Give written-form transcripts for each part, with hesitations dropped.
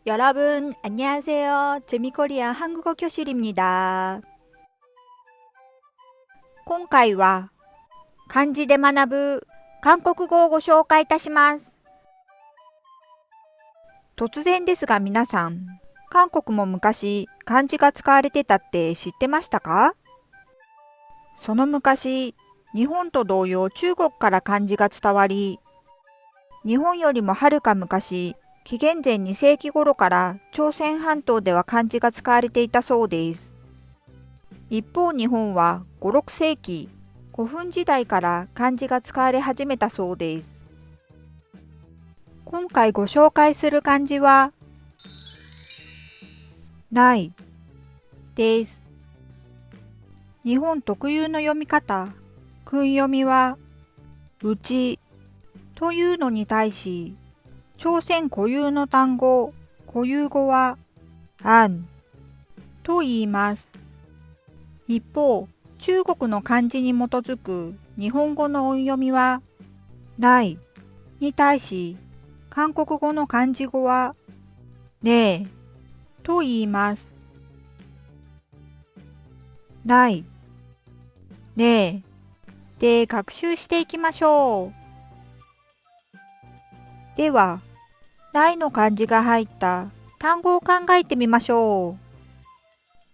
여러분, 안녕하세요. 재미코리아 한국어 교실입니다. 今回は漢字で学ぶ韓国語をご紹介いたします。突然ですが皆さん、韓国も昔漢字が使われてたって知ってましたか？その昔、日本と同様中国から漢字が伝わり、日本よりもはるか昔、紀元前2世紀頃から朝鮮半島では漢字が使われていたそうです。一方日本は5、6世紀、古墳時代から漢字が使われ始めたそうです。今回ご紹介する漢字は、ないです。日本特有の読み方、訓読みは、うちというのに対し、朝鮮固有の単語、固有語は、あんと言います。一方、中国の漢字に基づく日本語の音読みは、ないに対し、韓国語の漢字語は、ねえと言います。ない、ねえで学習していきましょう。では、ないの漢字が入った単語を考えてみましょ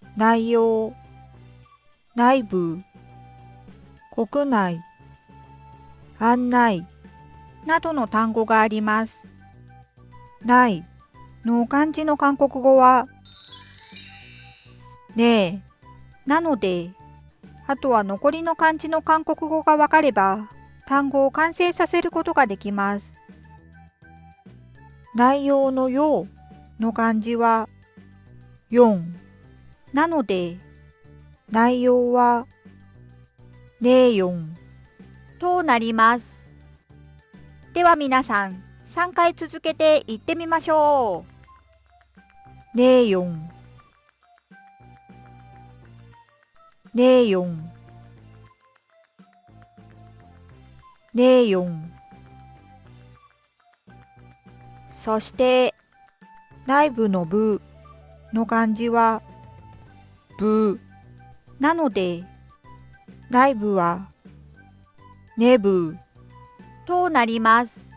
う。内容、内部、国内、案内などの単語があります。ないの漢字の韓国語は、ねえなので、あとは残りの漢字の韓国語がわかれば、単語を完成させることができます。内容のようの漢字は、4なので、内容は、04となります。では皆さん、3回続けて言ってみましょう。04、04、04。そして、内部の部の漢字は、部なので、内部は、ねぶとなります。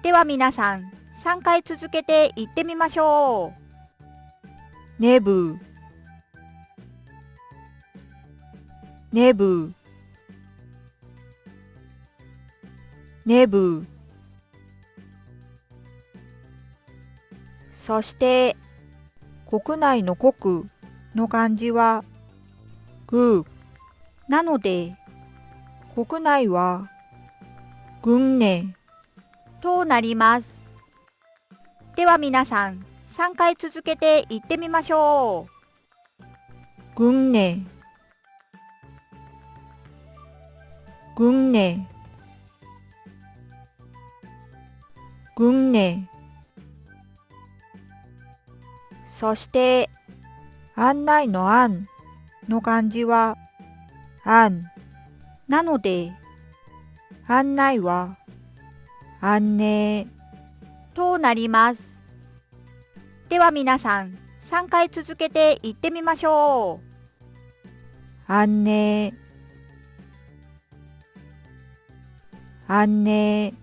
では皆さん、3回続けて言ってみましょう。ねぶ、ねぶ、ねぶ。そして、国内の国の漢字は、ぐなので、国内は、軍ねとなります。では皆さん、3回続けて言ってみましょう。軍ね、軍ね、軍ね。そして、案内の案の漢字は、案なので、案内は、案内となります。では皆さん、3回続けて言ってみましょう。案内、案内、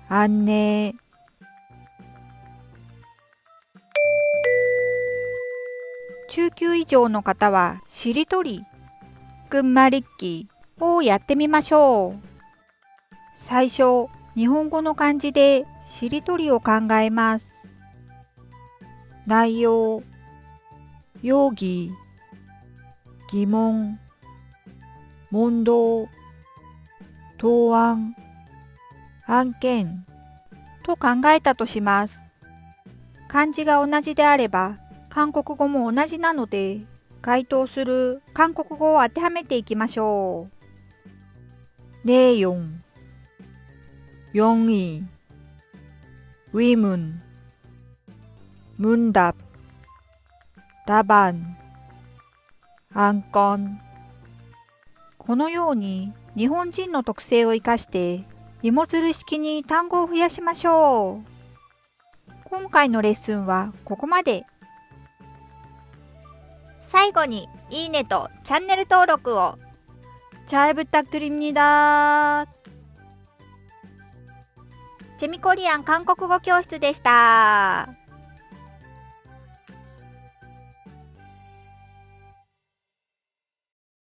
案内。中級以上の方はしりとり、くんまりっきをやってみましょう。最初、日本語の漢字でしりとりを考えます。内容、容疑、疑問、問答、答案、案件と考えたとします。漢字が同じであれば、韓国語も同じなので、該当する韓国語を当てはめていきましょう。내용、용의、의문、문답、답안、안건。このように日本人の特性を生かして芋づる式に単語を増やしましょう。今回のレッスンはここまで。最後にいいねとチャンネル登録を。잘 부탁드립니다。チェミコリアン韓国語教室でした。